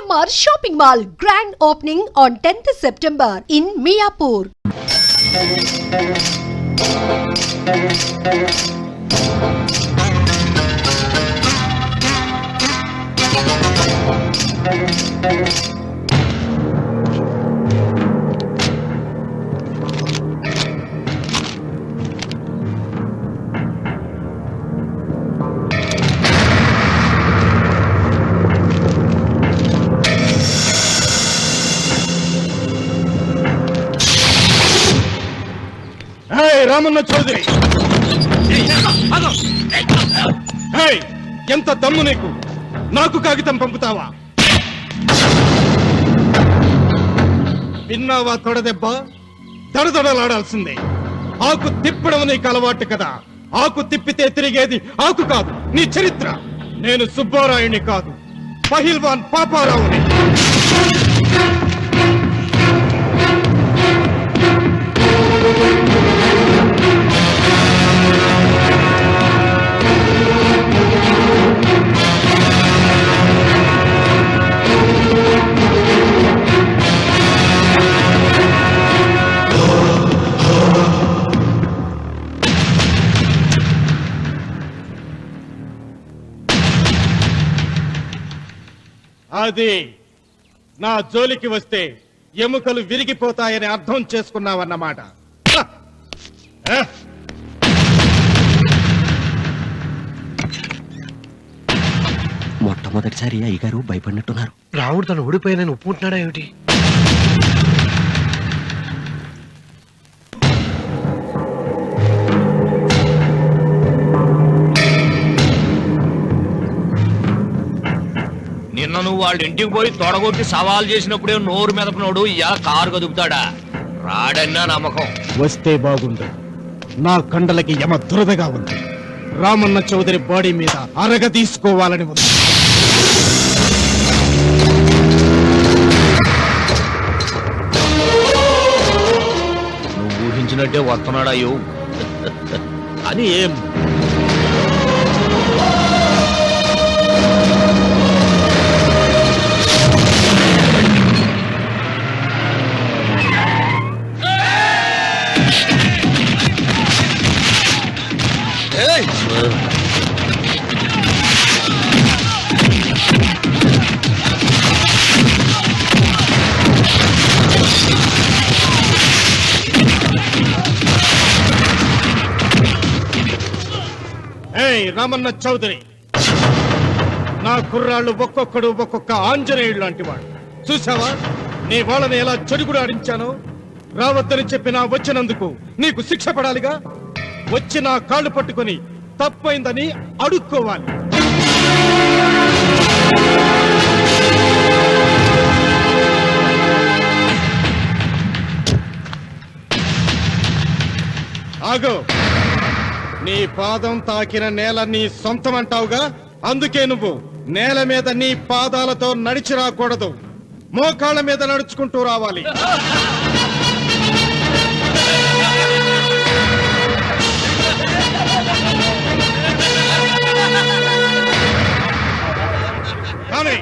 GMR Shopping Mall grand opening on 10th September in Miapur. Ramanna Chowdary, ఎంత దమ్ము నీకు? నాకు కాగితం పంపుతావా? విన్నావా తొడదెబ్బ? దడదడలాడాల్సిందే. ఆకు తిప్పడం నీకు అలవాటు కదా. ఆకు తిప్పితే తిరిగేది ఆకు కాదు, నీ చరిత్ర. నేను సుబ్బారాయుని కాదు, పహిల్వాన్ పాపారావుని. అది నా జోలికి వస్తే ఎముకలు విరిగిపోతాయని అర్థం చేసుకున్నావన్నమాట. మొట్టమొదటిసారి అయ్యగారు భయపడినట్టున్నారు. రాముడు తను ఓడిపోయానని ఒప్పుకుంటున్నాడా ఏమిటి? నిన్న నువ్వు వాళ్ళ ఇంటికి పోయి తొడగొట్టి సవాల్ చేసినప్పుడే నోరు మెదపనోడు ఇలా కారు కదుపుతాడా? రాడన్నా నమ్మకం. వస్తే బాగుండు. నా కండలకి యమ దురదగా ఉంది. రామన్న చౌదరి బాడీ మీద అరగ తీసుకోవాలని ఉంది. నువ్వు ఊహించినట్టే వస్తున్నాడయ్యో అని. ఏం రామన్న చౌదరి, నా కుర్రాళ్ళు ఒక్కొక్కడు ఒక్కొక్క ఆంజనేయుడు లాంటి వాడు. చూసావా నీ వాళ్ళని ఎలా చెడుగుడు ఆడించానో? రావద్దని చెప్పినా వచ్చినందుకు నీకు శిక్ష పడాలిగా. వచ్చి నా కాళ్ళు పట్టుకొని తప్పైందని అడుక్కోవాలి. ఆగో, నీ పాదం తాకిన నేల నీ సొంతం అంటావుగా. అందుకే నువ్వు నేల మీద నీ పాదాలతో నడిచి రాకూడదు, మోకాళ్ళ మీద నడుచుకుంటూ రావాలి. కానీ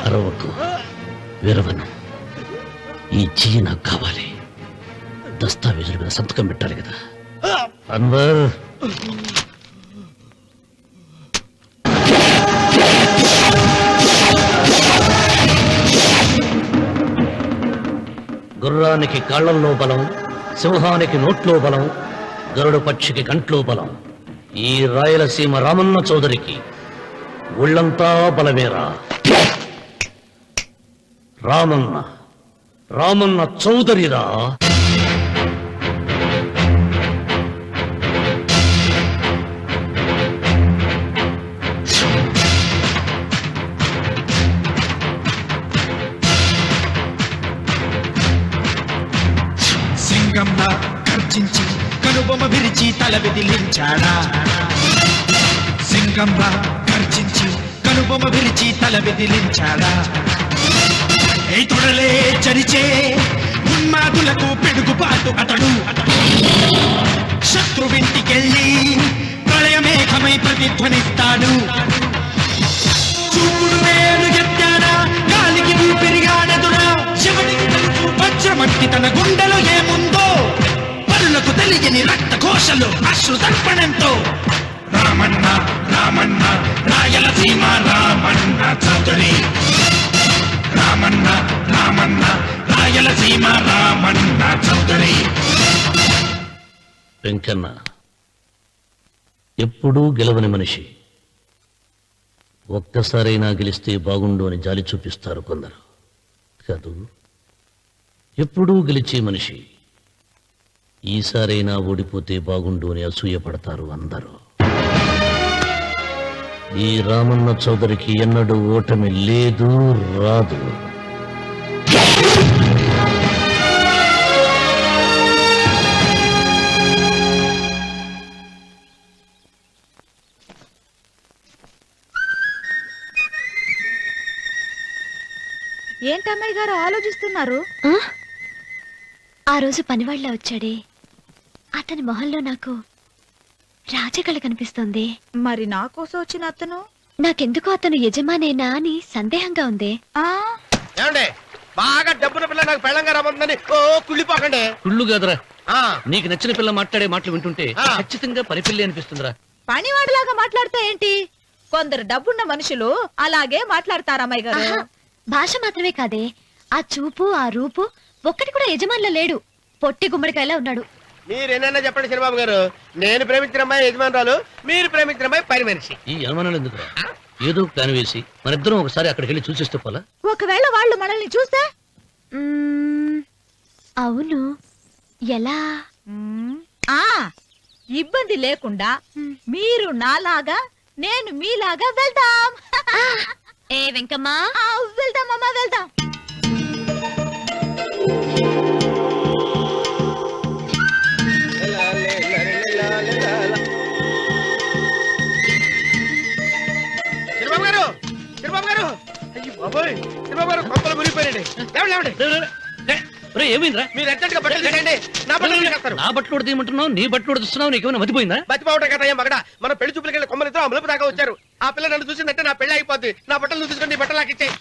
అరవకు విరవను. ఈ చెయ్యి నాకు కావాలి. దస్తావేజుల మీద సంతకం పెట్టాలి కదా. అన్వర్, గుర్రానికి కాళ్లల్లో బలం, సింహానికి నోట్లో బలం, గరుడు పక్షికి కంట్లో బలం. ఈ రాయలసీమ రామన్న చౌదరికి ఒళ్ళంతా బలమేరా. రామన్న రామన్న చౌదరిరా. సింగంలా గర్జించి కనుబొమ్మ విరిచి తల బెదిలించాడా. సింగంలా గర్జించి కనుబొమ్మ విరిచి తల బెదిలించాడా. ఏ తొడలే చరిచే ఉన్మాదులకు పిడుగుపాటు అతడు. శత్రువింటికెళ్ళి ప్రళయమేఘమై ప్రతిధ్వనిస్తాడు. చూపుడు వేలు ఎత్తాడా, గాలికి ఊపిరిగాడెదురా. శివుడికి తెలుసు వజ్రమట్టి తన గుండెలో ఏముందో. పరులకు తెలియని రక్త ఘోషలు అశ్రు తర్పణంతో. రామన్న రామన్న రాయలసీమ రామన్న చౌదరి. రామన్న రామన్న రాయలసీమ రామన్న చౌదరి. వెంకన్న ఎప్పుడూ గెలవని మనిషి. ఒక్కసారైనా గెలిస్తే బాగుండు అని జాలి చూపిస్తారు కొందరు. కాదు, ఎప్పుడూ గెలిచే మనిషి. ఈసారైనా ఓడిపోతే బాగుండు అని అసూయపడతారు అందరూ. ఈ రామన్న చౌదరికి ఎన్నడూ ఓటమి లేదు, రాదు. ఏంటమ్మాయి గారు ఆలోచిస్తున్నారు? ఆ రోజు పనివాళ్ళ వచ్చాడే, అతని మొహంలో నాకు రాజకళ కనిపిస్తోంది. మరి నా కోసం వచ్చిన అతను? నాకెందుకు అతను యజమానేనా అని సందేహంగా ఉంది. ఏమండి, బాగా డబ్బున పిల్ల నాకు పెళ్ళంగా రమ్మందని ఓ కుళ్ళిపోకండి. కుళ్ళు కాదురా, నీకు నచ్చిన పిల్ల మాట్లాడే మాటలు వింటుంటే ఖచ్చితంగా పని పిల్లి అనిపిస్తుందిరా. పనివాడిలాగా మాట్లాడతా ఏంటి? కొందరు డబ్బున్న మనుషులు అలాగే మాట్లాడతారమ్మాయి గారు. ఆహా, భాష మాత్రమే కాదే, ఆ చూపు ఆ రూపు ఒక్కటి కూడా యజమానిలో లేడు. పొట్టి గుమ్మడికాయలా ఉన్నాడు. మీరేనన్నా చెప్పండి శనిబాబు గారు, నేను ప్రేమించిన అమ్మాయి యజమానురాలు, మీరు ప్రేమించిన అమ్మాయి పని మనిషి. ఈ అనుమానాలు ఎందుకురా? ఏదో ప్లాన్ వేసి మనిద్దరం ఒకసారి అక్కడికి వెళ్ళి చూసేస్తే పోలా? ఒకవేళ వాళ్ళు మనల్ని చూస్తే? అవును, ఎలా? ఆ ఇబ్బంది లేకుండా మీరు నాలాగా నేను మీలాగా వెళ్దాం. ఏ వెంకమ్మా, వెళ్దాం అమ్మా, వెళ్దాం. శనిబాబు గారు, శనిబాబు గారు, అయ్యి బాబోయ్, శనిబాబు గారు కొంపలు మునిగిపోయారండి. ఏమైందిరా? మీరు అర్జెంట్గా బట్టలు తీసేయండి, నా బట్టలు తీసేస్తారు. నా బట్టలు తీయమంటున్నావు, నీ బట్టలు ఉడుతున్నావు, నీకేమైనా మతిపోయిందా? బతిపోవటం కదా ఏం మగడ, మన పెళ్లి చూపులకి వెళ్ళి కొమ్మలితో అమలుపు దాకా వచ్చారు. ఆ పిల్ల నన్ను చూసిందంటే నా పెళ్లి అయిపోద్ది. నా బట్టలు నువ్వు తీసుకొని నీ బట్టలు నాకు ఇచ్చేయి.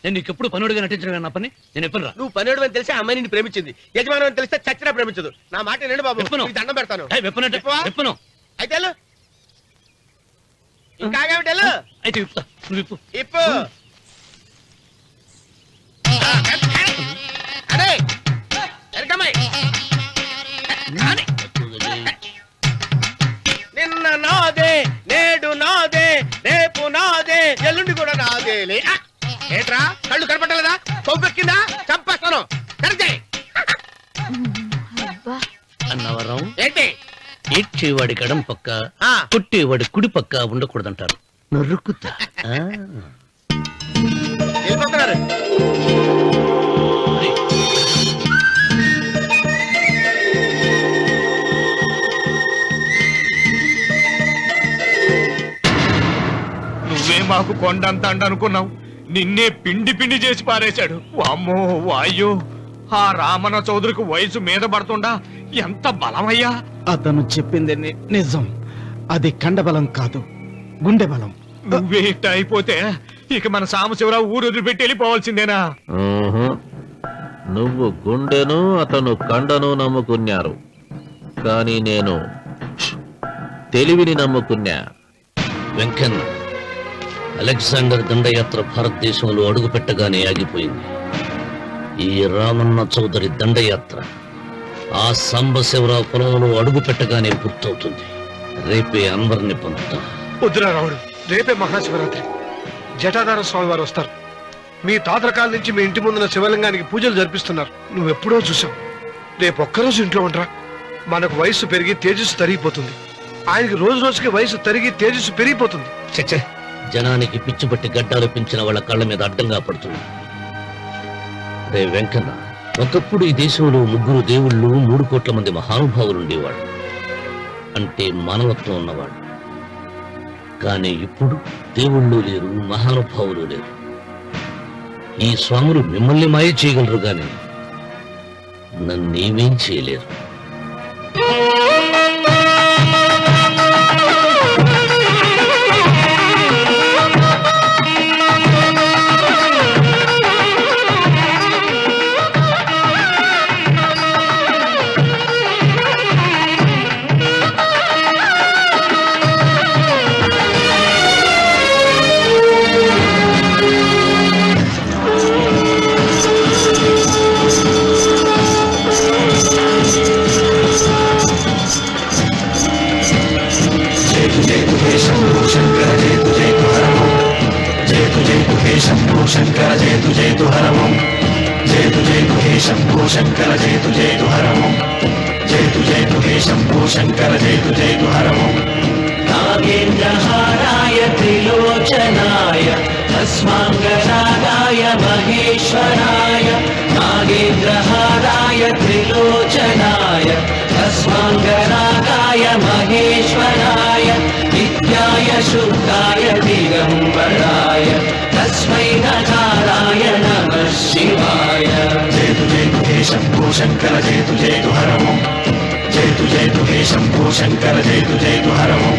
నేను నీకు ఎప్పుడు పనుడిగా నటించడం నా పని. నేను ఎప్పుడు రా? నువ్వు పనివాడు అని తెలిసి ఆ అమ్మాయి నిన్ను ప్రేమించింది, యజమాని అని తెలిస్తే చచ్చినా ప్రేమించదు. నా మాట వినండి బాబు, నీకు దండం పెడతాను. విప్పను అయితే వెళ్ళు. ఇంకా ఆగేమిటి వెళ్ళు. అయితే విప్పుతా, నువ్వు విప్పు. ఇప్పు. అదే ఎరకమ్మాయి, నిన్న నాదే, నేడు నాదే, రేపు నాదే, ఎల్లుండి కూడా నాదేలే. ఏట్రా కళ్ళు కనపట్టలేదా? కొవ్వెక్కిందా? చంపేస్తాను. కరెక్టే అన్నవరం ఏంటి? ఏడ్చేవాడి గడం పక్క, కొట్టేవాడి కుడి పక్క ఉండకూడదంటారు. నరుకుతా. వెళ్ళిపోతున్నారు. కొండంత అండ అనుకున్నావు, నిన్నే పిండి పిండి చేసి పారేశాడు. వామ్మో వాయో, ఆ రామన్న చౌదరికి వయసు మీద పడుతుండా ఎంత బలమయ్యా. అతను చెప్పింది నిజం. అది కండబలం కాదు, గుండె బలం. నువ్వేట అయిపోతే ఇక మన సాంబశివరావు ఊరు వదిలిపెట్టి వెళ్ళిపోవాల్సిందేనా? నువ్వు గుండెను అతను కండను నమ్ముకున్నారు, కానీ నేను తెలివిని నమ్ముకున్నా. వెంకన్న, అలెగ్జాండర్ దండయాత్ర భారతదేశంలో అడుగుపెట్టగానే ఆగిపోయింది. ఈ రామన్న చౌదరి దండయాత్ర ఆ సాంబశివరావు పొలంలో అడుగు పెట్టగానే పూర్తవుతుంది. రేపే అందరిని పంపుతా. వద్దురా రావుడు, రేపే మహాశివరాత్రి. జటాధార స్వామి వారు వస్తారు. మీ తాతల కాలం నుంచి మీ ఇంటి ముందున్న శివలింగానికి పూజలు జరిపిస్తున్నారు. నువ్వెప్పుడో చూసావు. రేపు ఒక్కరోజు ఇంట్లో ఉండరా. మనకు వయస్సు పెరిగి తేజస్సు తరిగిపోతుంది. ఆయనకి రోజు రోజుకి వయసు తరిగి తేజస్సు పెరిగిపోతుంది. చచ్చే, జనానికి పిచ్చిపట్టి గడ్డాలు పెంచిన వాళ్ళ కళ్ళ మీద అడ్డంగా పడుతుంది. రే వెంకన్న, ఒకప్పుడు ఈ దేశంలో 3 దేవుళ్ళు 3 కోట్ల మంది మహానుభావులు ఉండేవాడు, అంటే మానవత్వం ఉన్నవాడు. కానీ ఇప్పుడు దేవుళ్ళు లేరు, మహానుభావులు లేరు. ఈ స్వాములు మిమ్మల్ని మాయ చేయగలరు, గాని నన్నేమేం చేయలేరు. నాగేంద్రహారాయ త్రిలోచనాయ తస్మాంగరాగాయ మహేశ్వరాయ. నాగేంద్రహారాయ త్రిలోచనాయ తస్మాంగరాగాయ మహేశ్వరాయ. నిత్యాయ శుద్ధాయ దిగంబరాయ తస్మై నకారాయ నమః శివాయ. జయతు జయతు హే శంభో శంకర, జయతు జయతు హరము. జయతు జయతు హే శంభో శంకర, జయతు జయతు హరము.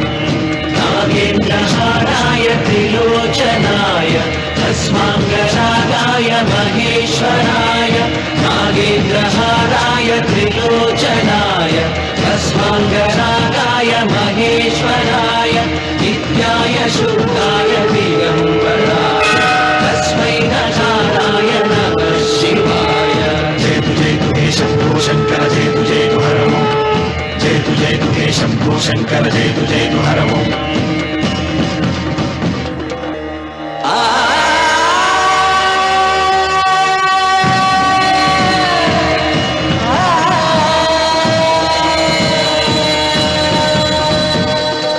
నాగేంద్రహారాయ త్రిలోచనాయ తస్మాంగరాగాయ మహేశ్వరాయ. నాగేంద్రహారాయ త్రిలోచనాయ తస్మాంగరాగాయ మహేశ్వరాయ. నిత్యాయ శుద్ధాయ దిగంబరాయ తస్మై నకారాయ నమః శివాయ. జయతు జయతు హే శంభో శంకర, జయతు జయతు హరము. జయతు జయతు హే శంభో శంకర, జయతు జయతు హరము.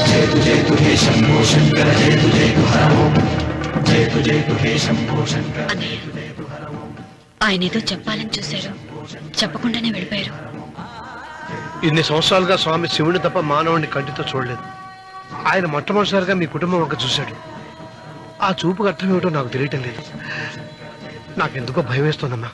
జయతు జయతు హే శంభో శంకర, జయతు జయతు హరము. జయతు జయతు హే శంభో శంకర. ఆయన ఏదో చెప్పాలని చూశారు, చెప్పకుండానే వెళ్ళిపోయారు. ఇన్ని సంవత్సరాలుగా స్వామి శివుని తప్ప మానవుడిని కంటితో చూడలేదు. ఆయన మొట్టమొదటిసారిగా మీ కుటుంబం వంక చూశాడు. ఆ చూపుకు అర్థం ఏమిటో నాకు తెలియటం లేదు. నాకెందుకో భయం వేస్తోందమ్మా.